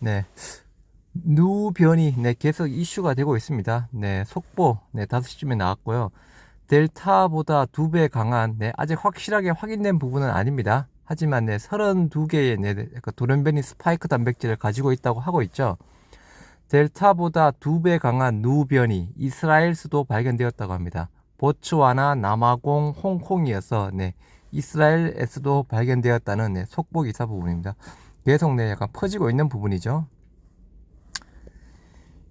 네, 누변이 계속 이슈가 되고 있습니다. 속보 5시쯤에 나왔고요. 델타보다 2배 강한 아직 확실하게 확인된 부분은 아닙니다. 하지만 32개의 돌연변이 스파이크 단백질을 가지고 있다고 하고 있죠. 델타보다 2배 강한 누변이 이스라엘 수도 발견되었다고 합니다. 보츠와나, 남아공, 홍콩이어서 이스라엘에서도 발견되었다는 속보 기사 부분입니다. 계속 약간 퍼지고 있는 부분이죠.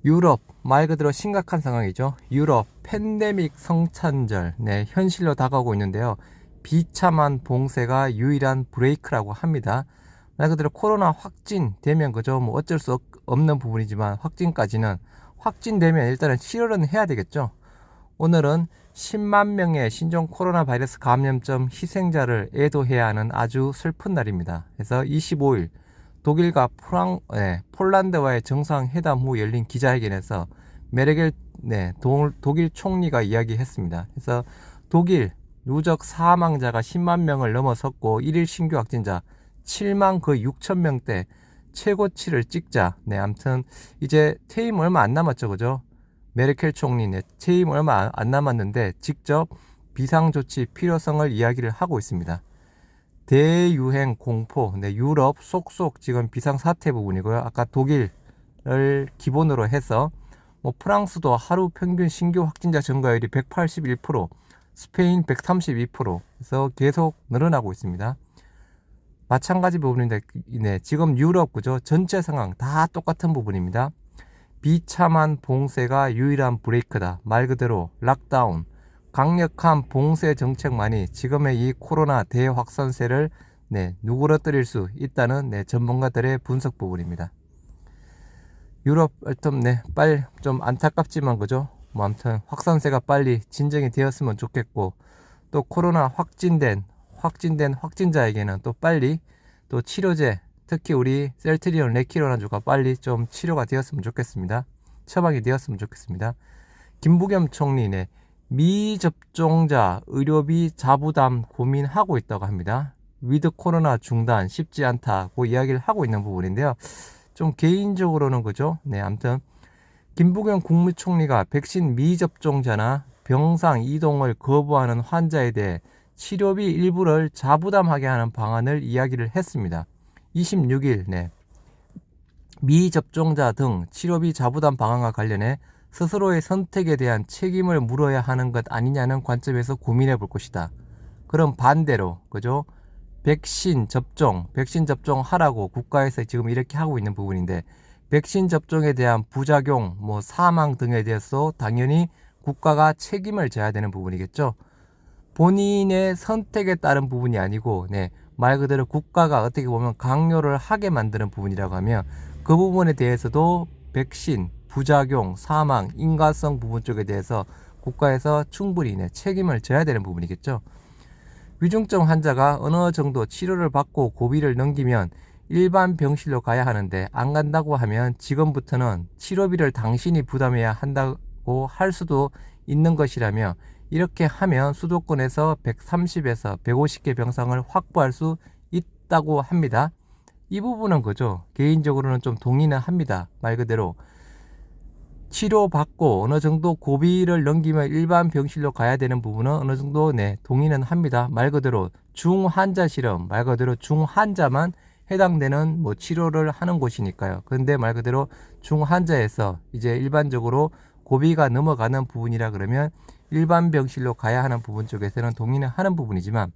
유럽 말 그대로 심각한 상황이죠. 유럽 팬데믹 성찬절 현실로 다가오고 있는데요. 비참한 봉쇄가 유일한 브레이크라고 합니다. 말 그대로 코로나 확진되면 그죠, 뭐 어쩔 수 없는 부분이지만 확진되면 일단은 치료는 해야 되겠죠. 오늘은 10만 명의 신종 코로나 바이러스 감염점 희생자를 애도해야 하는 아주 슬픈 날입니다. 그래서 25일 독일과 폴란드와의 정상회담 후 열린 기자회견에서 메르켈 독일 총리가 이야기했습니다. 그래서 독일 누적 사망자가 10만 명을 넘어섰고 1일 신규 확진자 7만 그 6천 명대 최고치를 찍자. 아무튼 이제 퇴임 얼마 안 남았죠, 그죠? 메르켈 총리 퇴임 얼마 안 남았는데 직접 비상조치 필요성을 이야기를 하고 있습니다. 대유행 공포, 유럽 속속 지금 비상사태 부분이고요. 아까 독일을 기본으로 해서 뭐 프랑스도 하루 평균 신규 확진자 증가율이 181%, 스페인 132%, 그래서 계속 늘어나고 있습니다. 마찬가지 부분인데 지금 유럽 그죠? 전체 상황 다 똑같은 부분입니다. 비참한 봉쇄가 유일한 브레이크다. 말 그대로 락다운, 강력한 봉쇄 정책만이 지금의 이 코로나 대확산세를 누그러뜨릴 수 있다는 전문가들의 분석 부분입니다. 유럽 빨리 좀 안타깝지만 그죠? 뭐 아무튼 확산세가 빨리 진정이 되었으면 좋겠고, 또 코로나 확진된 확진자에게는 또 빨리 또 치료제, 특히 우리 셀트리온 레키로나주가 빨리 좀 치료가 되었으면 좋겠습니다. 처방이 되었으면 좋겠습니다. 김부겸 총리 미접종자 의료비 자부담 고민하고 있다고 합니다. 위드 코로나 중단 쉽지 않다고 이야기를 하고 있는 부분인데요. 좀 개인적으로는 그죠? 아무튼 김부겸 국무총리가 백신 미접종자나 병상 이동을 거부하는 환자에 대해 치료비 일부를 자부담하게 하는 방안을 이야기를 했습니다. 26일 미접종자 등 치료비 자부담 방안과 관련해 스스로의 선택에 대한 책임을 물어야 하는 것 아니냐는 관점에서 고민해 볼 것이다. 그럼 반대로 그죠? 백신 접종하라고 국가에서 지금 이렇게 하고 있는 부분인데, 백신 접종에 대한 부작용, 뭐 사망 등에 대해서 당연히 국가가 책임을 져야 되는 부분이겠죠. 본인의 선택에 따른 부분이 아니고 말 그대로 국가가 어떻게 보면 강요를 하게 만드는 부분이라고 하면 그 부분에 대해서도 백신, 부작용, 사망, 인과성 부분 쪽에 대해서 국가에서 충분히 책임을 져야 되는 부분이겠죠. 위중증 환자가 어느 정도 치료를 받고 고비를 넘기면 일반 병실로 가야 하는데 안 간다고 하면 지금부터는 치료비를 당신이 부담해야 한다고 할 수도 있는 것이라며, 이렇게 하면 수도권에서 130에서 150개 병상을 확보할 수 있다고 합니다. 이 부분은 그죠? 개인적으로는 좀 동의는 합니다. 말 그대로 치료받고 어느 정도 고비를 넘기면 일반 병실로 가야 되는 부분은 어느 정도 동의는 합니다. 말 그대로 중환자 실험, 말 그대로 중환자만 해당되는 뭐 치료를 하는 곳이니까요. 그런데 말 그대로 중환자에서 이제 일반적으로 고비가 넘어가는 부분이라 그러면 일반 병실로 가야 하는 부분 쪽에서는 동의는 하는 부분이지만,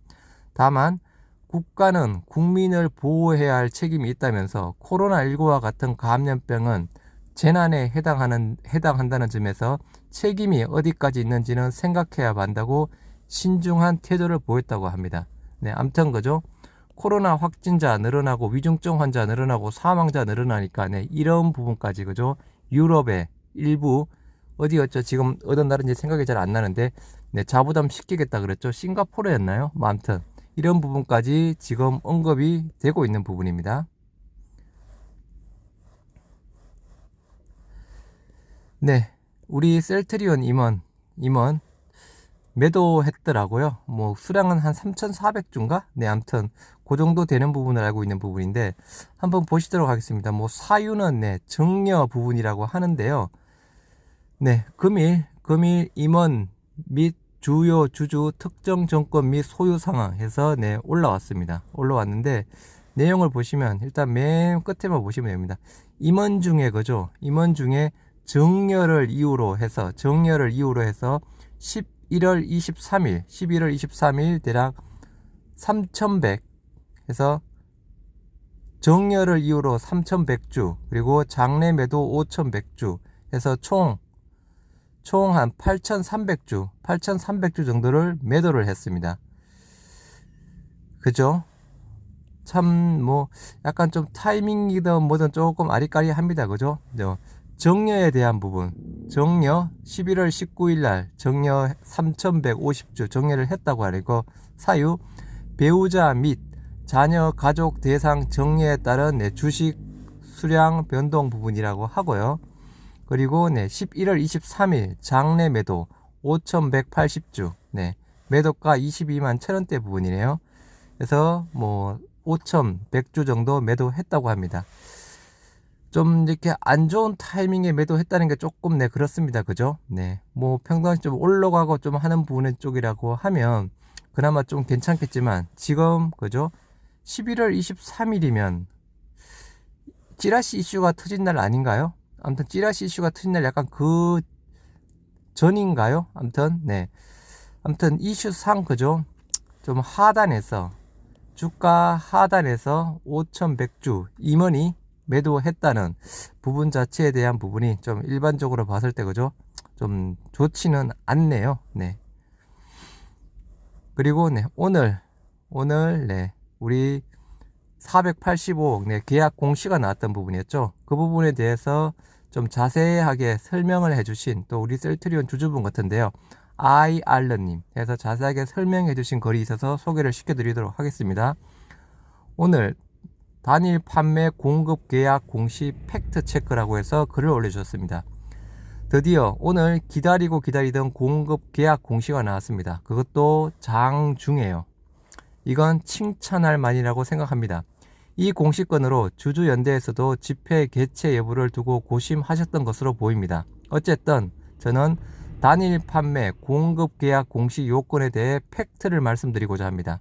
다만 국가는 국민을 보호해야 할 책임이 있다면서 코로나19와 같은 감염병은 재난에 해당한다는 점에서 책임이 어디까지 있는지는 생각해야 한다고 신중한 태도를 보였다고 합니다. 아무튼 그죠? 코로나 확진자 늘어나고 위중증 환자 늘어나고 사망자 늘어나니까 이런 부분까지 그죠? 유럽의 일부 어디였죠? 지금 어떤 나라인지 생각이 잘 안 나는데 자부담 시키겠다 그랬죠? 싱가포르였나요? 뭐 아무튼 이런 부분까지 지금 언급이 되고 있는 부분입니다. 우리 셀트리온 임원 매도했더라고요. 뭐 수량은 한 3,400주인가? 네, 아무튼 그 정도 되는 부분을 알고 있는 부분인데 한번 보시도록 하겠습니다. 뭐 사유는 네, 정려 부분이라고 하는데요. 네, 금일 임원 및 주요 주주 특정 정권 및 소유 상황 해서 네, 올라왔습니다. 올라왔는데 내용을 보시면 일단 맨 끝에만 보시면 됩니다. 임원 중에 그죠? 임원 중에 정려를 이유로 해서 11월 23일 대략 3,100 해서 정려를 이유로 3,100주 그리고 장내 매도 5,100주 해서 총 한 8,300주 정도를 매도를 했습니다. 그죠? 참 뭐 약간 좀 타이밍이든 뭐든 조금 아리까리합니다. 그죠? 정려에 대한 부분, 정려 11월 19일 날 정려 3,150주 정려를 했다고 하고, 사유 배우자 및 자녀 가족 대상 정려에 따른 주식 수량 변동 부분이라고 하고요. 그리고 11월 23일 장내 매도 5,180주 매도가 22만 1,000원대 부분이네요. 그래서 뭐 5,100주 정도 매도했다고 합니다. 좀 이렇게 안 좋은 타이밍에 매도했다는 게 조금 그렇습니다. 그죠? 뭐 평상시 좀 올라가고 좀 하는 부분 쪽이라고 하면 그나마 좀 괜찮겠지만 지금 그죠? 11월 23일이면 찌라시 이슈가 터진 날 아닌가요? 아무튼 찌라시 이슈가 터진 날 약간 그 전인가요? 아무튼 이슈상 그죠? 좀 하단에서 주가 하단에서 5,100주 임원이 매도했다는 부분 자체에 대한 부분이 좀 일반적으로 봤을 때 그죠? 좀 좋지는 않네요. 그리고 오늘 우리 485억 계약 공시가 나왔던 부분이었죠. 그 부분에 대해서 좀 자세하게 설명을 해주신 또 우리 셀트리온 주주분 같은데요. 아이알러님 해서 자세하게 설명해 주신 글이 있어서 소개를 시켜드리도록 하겠습니다. 오늘 단일 판매 공급 계약 공시 팩트 체크라고 해서 글을 올려주셨습니다. 드디어 오늘 기다리던 공급 계약 공시가 나왔습니다. 그것도 장중에요. 이건 칭찬할 만이라고 생각합니다. 이 공시건으로 주주연대에서도 집회 개최 여부를 두고 고심하셨던 것으로 보입니다. 어쨌든 저는 단일 판매 공급 계약 공시 요건에 대해 팩트를 말씀드리고자 합니다.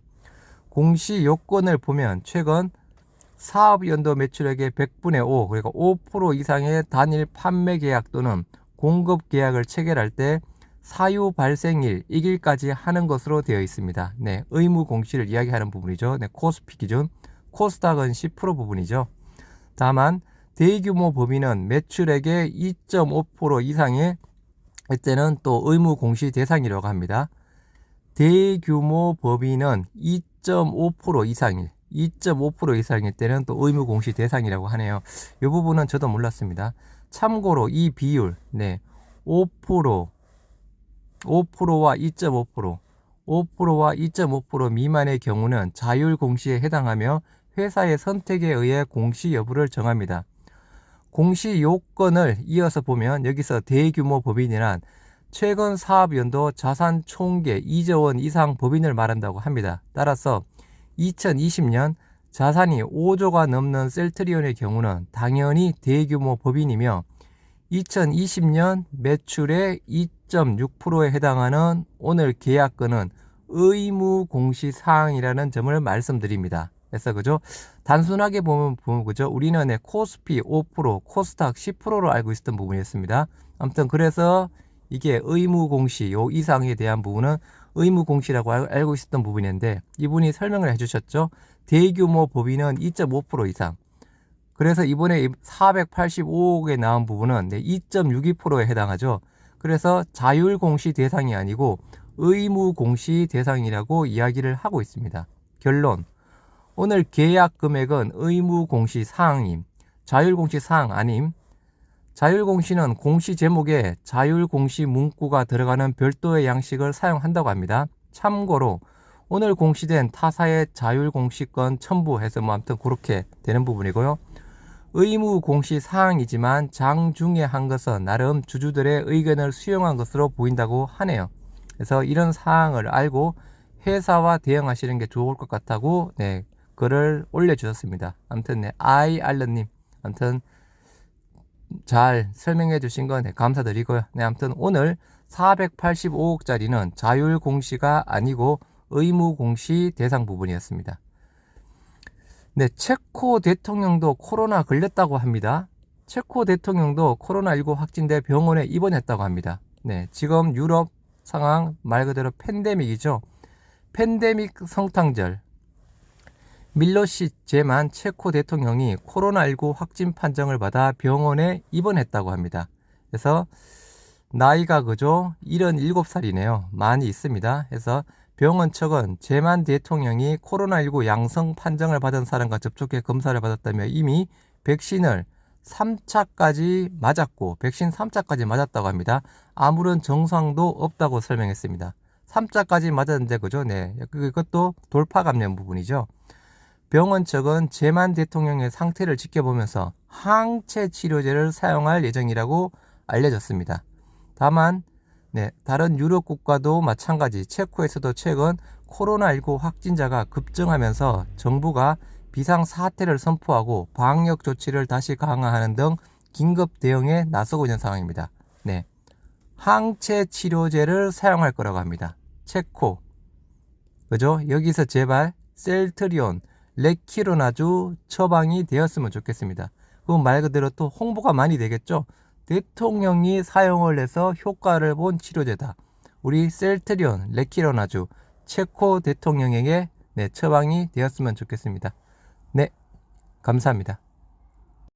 공시 요건을 보면 최근 사업연도 매출액의 100분의 5 그러니까 5% 이상의 단일 판매 계약 또는 공급 계약을 체결할 때 사유 발생일 이 길까지 하는 것으로 되어 있습니다. 의무 공시를 이야기하는 부분이죠. 코스피 기준 코스닥은 10% 부분이죠. 다만 대규모 법인은 매출액의 2.5% 이상의 이때는 또 의무 공시 대상이라고 합니다. 대규모 법인은 2.5% 이상일 때는 또 의무 공시 대상이라고 하네요. 이 부분은 저도 몰랐습니다. 참고로 이 비율 5%와 2.5% 미만의 경우는 자율 공시에 해당하며 회사의 선택에 의해 공시 여부를 정합니다. 공시 요건을 이어서 보면 여기서 대규모 법인이란 최근 사업연도 자산 총계 2조 원 이상 법인을 말한다고 합니다. 따라서 2020년 자산이 5조가 넘는 셀트리온의 경우는 당연히 대규모 법인이며 2020년 매출의 2.6%에 해당하는 오늘 계약건은 의무 공시 사항이라는 점을 말씀드립니다. 그래서 그죠? 단순하게 보면 그죠? 우리는 코스피 5%, 코스닥 10%로 알고 있었던 부분이었습니다. 아무튼 그래서 이게 의무 공시 요 이상에 대한 부분은 의무 공시라고 알고 있었던 부분인데 이분이 설명을 해주셨죠. 대규모 법인은 2.5% 이상. 그래서 이번에 485억에 나온 부분은 2.62%에 해당하죠. 그래서 자율 공시 대상이 아니고 의무 공시 대상이라고 이야기를 하고 있습니다. 결론. 오늘 계약 금액은 의무 공시 사항임. 자율 공시 사항 아님. 자율 공시는 공시 제목에 자율 공시 문구가 들어가는 별도의 양식을 사용한다고 합니다. 참고로 오늘 공시된 타사의 자율 공시권 첨부해서 뭐 아무튼 그렇게 되는 부분이고요. 의무 공시 사항이지만 장중에 한 것은 나름 주주들의 의견을 수용한 것으로 보인다고 하네요. 그래서 이런 사항을 알고 회사와 대응하시는 게 좋을 것 같다고 네, 글을 올려주셨습니다. 아무튼 네, 아이알런님 아무튼 잘 설명해 주신 거 네, 감사드리고요. 네, 아무튼 오늘 485억짜리는 자율 공시가 아니고 의무 공시 대상 부분이었습니다. 네, 체코 대통령도 코로나 걸렸다고 합니다. 체코 대통령도 코로나19 확진돼 병원에 입원했다고 합니다. 네, 지금 유럽 상황 말 그대로 팬데믹이죠. 팬데믹 성탄절. 밀로시 제만 체코 대통령이 코로나19 확진 판정을 받아 병원에 입원했다고 합니다. 그래서 나이가 그저 77살이네요. 많이 있습니다. 그래서 병원 측은 제만 대통령이 코로나19 양성 판정을 받은 사람과 접촉해 검사를 받았다며 이미 백신을 3차까지 맞았고 백신 3차까지 맞았다고 합니다. 아무런 증상도 없다고 설명했습니다. 3차까지 맞았는데 그죠? 네, 그것도 돌파 감염 부분이죠. 병원 측은 제만 대통령의 상태를 지켜보면서 항체 치료제를 사용할 예정이라고 알려졌습니다. 다만 다른 유럽 국가도 마찬가지 체코에서도 최근 코로나19 확진자가 급증하면서 정부가 비상사태를 선포하고 방역 조치를 다시 강화하는 등 긴급 대응에 나서고 있는 상황입니다. 네, 항체 치료제를 사용할 거라고 합니다. 체코, 그죠? 여기서 제발 셀트리온, 레키로나주 처방이 되었으면 좋겠습니다. 그럼 말 그대로 또 홍보가 많이 되겠죠? 대통령이 사용을 해서 효과를 본 치료제다. 우리 셀트리온, 레키로나주 체코 대통령에게 처방이 되었으면 좋겠습니다. 네, 감사합니다.